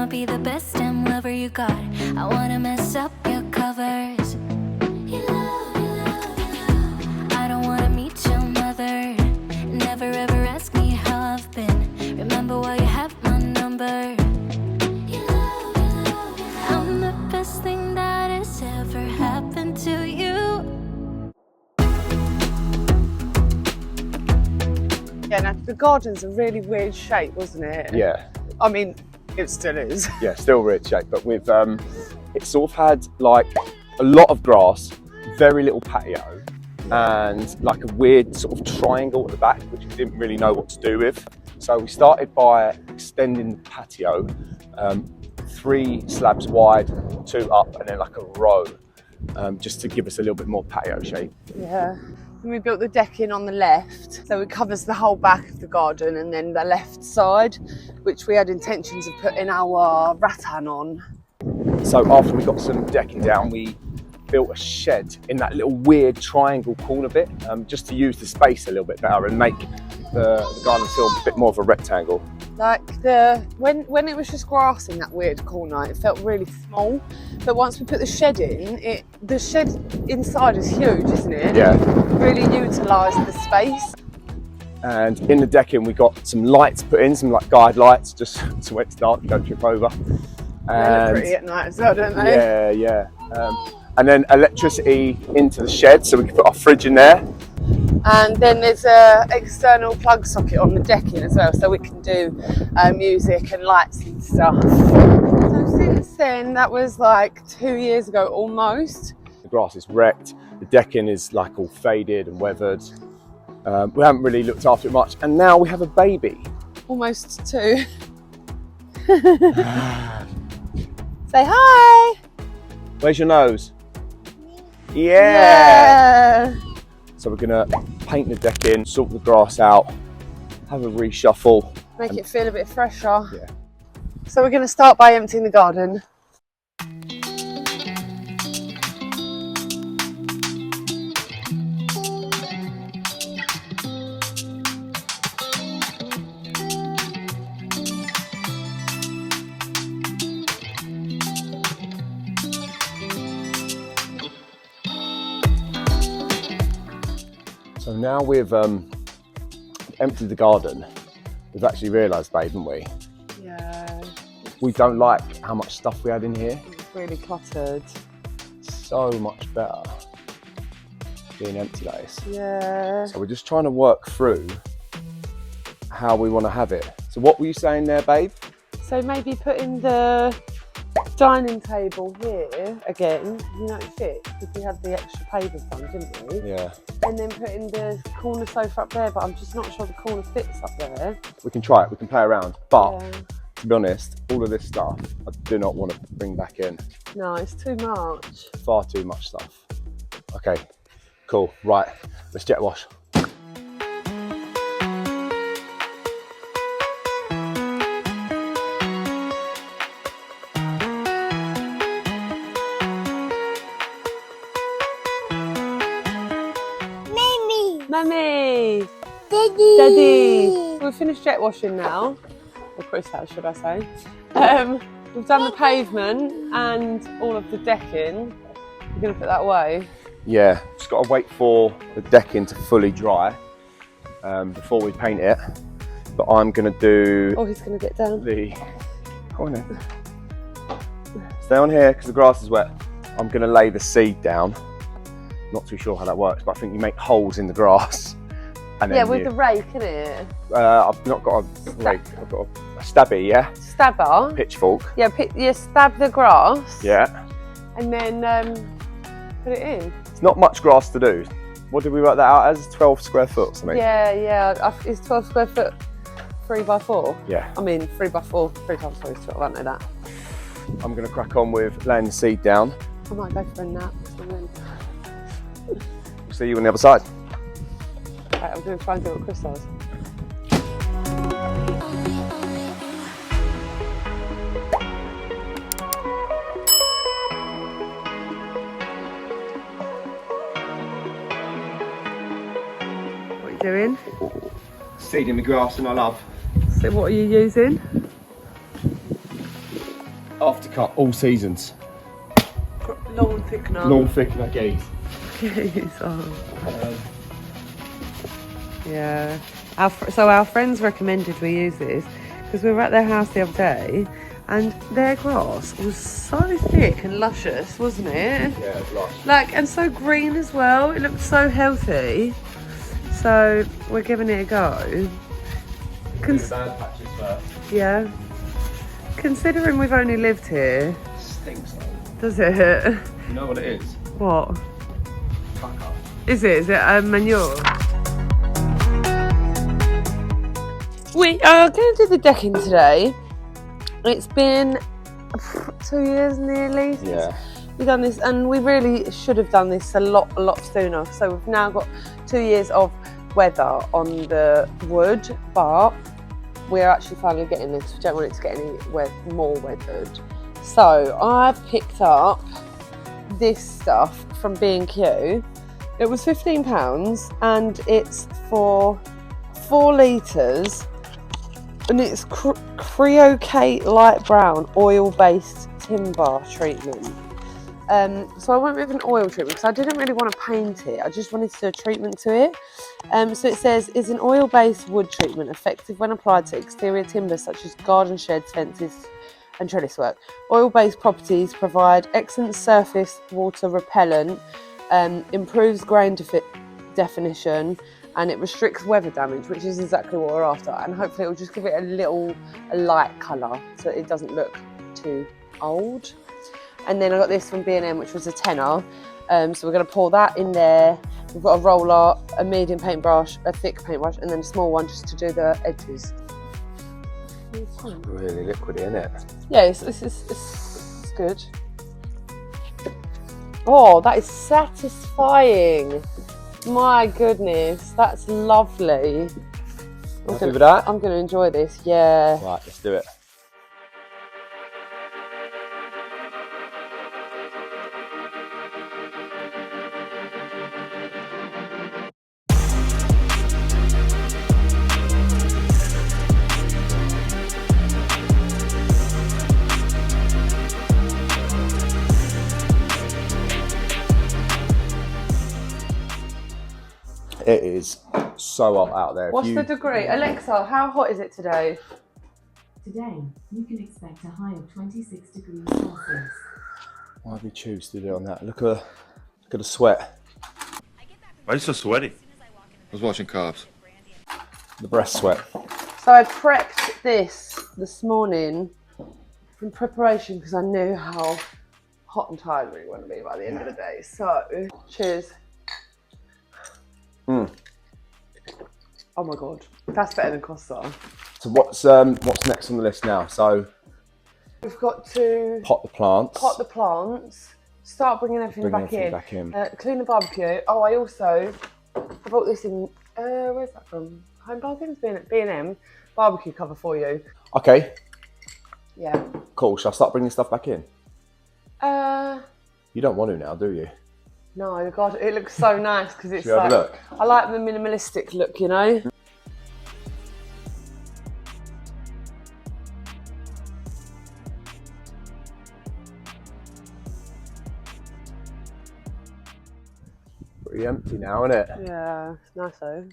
be the best damn lover you got. I wanna mess up your covers. I don't wanna meet your mother. Never ever ask me how I've been. Remember why you have my number. I'm the best thing that has ever happened to you. Yeah, now the garden's a really weird shape, wasn't it? Yeah. I mean, it still is. Yeah, still weird shape, but with it's sort of had like a lot of grass, very little patio, and like a weird sort of triangle at the back, which we didn't really know what to do with. So we started by extending the patio, 3 slabs wide, 2 up, and then like a row, just to give us a little bit more patio shape. Yeah. And we built the decking on the left, so it covers the whole back of the garden, and then the left side, which we had intentions of putting our rattan on. So after we got some decking down, we built a shed in that little weird triangle corner bit, just to use the space a little bit better and make the garden feel a bit more of a rectangle. Like when it was just grass in that weird corner, it felt really small. But once we put the shed in, the shed inside is huge, isn't it? Yeah. Really utilised the space. And in the decking, we got some lights put in, some like guide lights, just so when it's dark, you don't trip over. They look pretty at night as well, don't they? Yeah, yeah. And then electricity into the shed, so we can put our fridge in there. And then there's an external plug socket on the decking as well, so we can do music and lights and stuff. So since then, that was like 2 years ago almost. The grass is wrecked, the decking is like all faded and weathered. We haven't really looked after it much, and now we have a baby. Almost 2. Say hi! Where's your nose? Yeah! Yeah! So we're gonna paint the decking, sort the grass out, have a reshuffle. Make it feel a bit fresher. Yeah. So we're gonna start by emptying the garden. So now we've emptied the garden, we've actually realised, babe, haven't we? Yeah. We don't like how much stuff we had in here. It's really cluttered. So much better being empty, that is. Yeah. So we're just trying to work through how we want to have it. So what were you saying there, babe? So maybe putting the dining table here again, you know, it fits because we had the extra pavers done, didn't we? Yeah. And then putting the corner sofa up there, but I'm just not sure the corner fits up there. We can try it, we can play around. But Yeah. to be honest, all of this stuff, I do not want to bring back in. No, it's too much. Far too much stuff. Okay, cool, right, let's jet wash. Mummy! Daddy! Daddy! We've finished jet washing now. Or Chris has, should I say. We've done the pavement and all of the decking. We're going to put that away. Yeah, just got to wait for the decking to fully dry before we paint it. But I'm going to do Oh, he's going to get down. Come on in. Stay on here because the grass is wet. I'm going to lay the seed down. Not too sure how that works, but I think you make holes in the grass. And then Yeah, with the rake, innit? I've not got a rake, I've got a stabby, yeah? Stabber. Pitchfork. Yeah, you stab the grass. Yeah. And then put it in. It's not much grass to do. What did we work that out as? 12 square foot or something? Yeah. It's 12 square foot, 3 by 4. Yeah. I mean, 3 by 4, 3 times 4 is 12, I don't know that. I'm going to crack on with laying the seed down. I might go for a nap. We'll see you on the other side. Right, I'm going to try and do what Chris does. What are you doing? Seed in the grass and I love. So what are you using? after cut, all seasons. Lawn thickener. Lawn thickener geese. Yeah. So our friends recommended we use this because we were at their house the other day and their grass was so thick and luscious, wasn't it? Yeah, it's lush. Like, and so green as well. It looked so healthy. So we're giving it a go. Do the bad patches first. Yeah. Considering we've only lived here. Stinks though. Does it? You know what it is? What? Caca. Is it? Is it manure? We are going to do the decking today. It's been 2 years nearly since Yeah. we've done this, and we really should have done this a lot sooner. So we've now got 2 years of weather on the wood, but we're actually finally getting this. We don't want it to get any more weathered. So I've picked up this stuff from B&Q. It was £15 and it's for 4 litres. And it's Creocate light brown oil-based timber treatment. So I went with an oil treatment because I didn't really want to paint it. I just wanted to do a treatment to it. So it says, is an oil-based wood treatment effective when applied to exterior timber such as garden sheds, fences and trellis work? Oil-based properties provide excellent surface water repellent, improves grain definition, and it restricts weather damage, which is exactly what we're after. And hopefully it will just give it a light colour so it doesn't look too old. And then I got this from B&M, which was a tenner. So we're going to pour that in there. We've got a roller, a medium paintbrush, a thick paintbrush, and then a small one just to do the edges. It's really liquidy, isn't it? Yeah, it's good. Oh, that is satisfying. My goodness, that's lovely. Happy with that? I'm going to enjoy this, yeah. Right, let's do it. It is so hot out there. What's the degree? Alexa, how hot is it today? Today, you can expect a high of 26 degrees Celsius. Why did we choose to do it on that? Look at the sweat. Why are you so sweaty? I was watching Cops. The breast sweat. So I prepped this morning in preparation because I knew how hot and tired we were going to be by the end of the day. So, cheers. Oh my god, that's better than Costa. So what's next on the list now? So we've got to pot the plants, start bringing everything back in. Clean the barbecue. Oh, I bought this in where's that from? Home Bargains, B&M barbecue cover for you. Okay. Yeah. Cool. Shall I start bringing stuff back in? You don't want to now, do you? No, God, it looks so nice because it's Should we have a look? I like the minimalistic look, you know. Pretty empty now, isn't it? Yeah, it's nice though.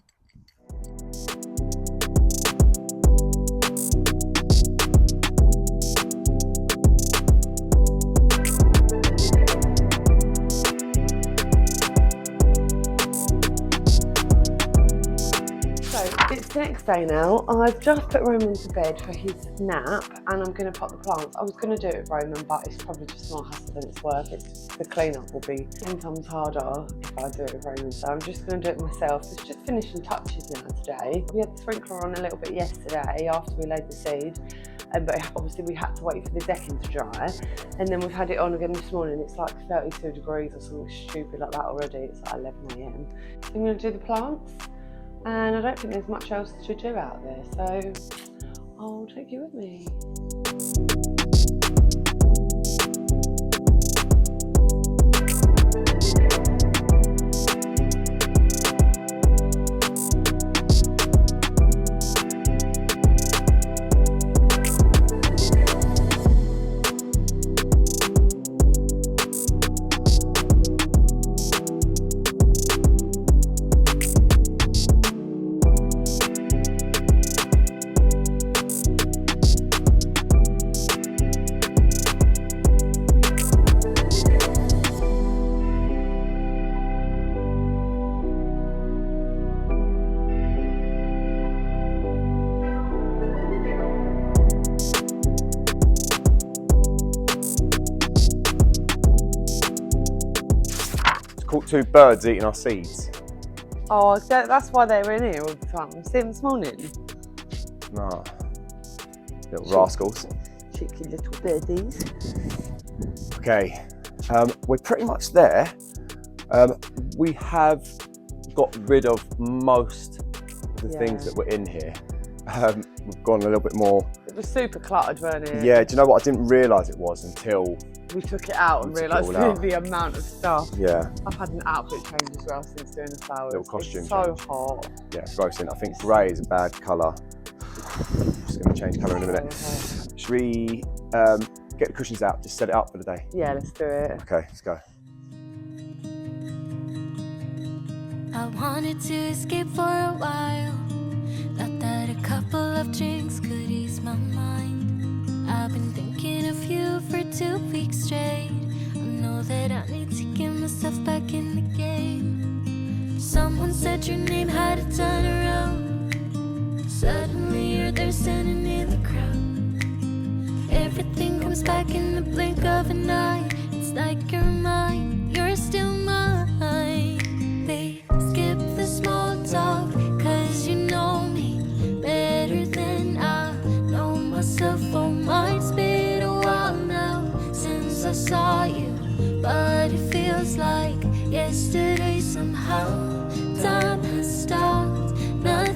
It's the next day now. I've just put Roman to bed for his nap and I'm going to pot the plants. I was going to do it with Roman, but it's probably just more hassle than it's worth. The clean-up will be 10 times harder if I do it with Roman, so I'm just going to do it myself. It's just finishing touches now today. We had the sprinkler on a little bit yesterday after we laid the seed, but obviously we had to wait for the decking to dry, and then we've had it on again this morning. It's like 32 degrees or something stupid like that already. It's like 11 AM. So I'm going to do the plants. And I don't think there's much else to do out there, so I'll take you with me. 2 birds eating our seeds. Oh, that's why they're in here all the time. See them this morning? No. Little rascals. Cheeky little birdies. Okay, we're pretty much there. We have got rid of most of the things that were in here. We've gone a little bit more. It was super cluttered, weren't it? Yeah, do you know what? I didn't realise it was until we took it out and realised the amount of stuff. Yeah. I've had an outfit change as well since doing the flowers. Little costume it's so change. hot. Yeah, it's grossing. I think grey is a bad colour. Just going to change colour in a minute. Should we get the cushions out, just set it up for the day? Yeah, let's do it. Okay, let's go. I wanted to escape for a while. Thought that a couple of drinks could ease my mind. I've been thinking of you for 2 weeks straight. I know that I need to get myself back in the game. Someone said your name had a turn around. Suddenly you're there standing in the crowd. Everything comes back in the blink of an eye. It's like you're mine, you're still mine. They skip the small talk, cause you know me better than I know myself. Oh, might's been a while now since I saw you, but it feels like yesterday somehow. Time has stopped, nothing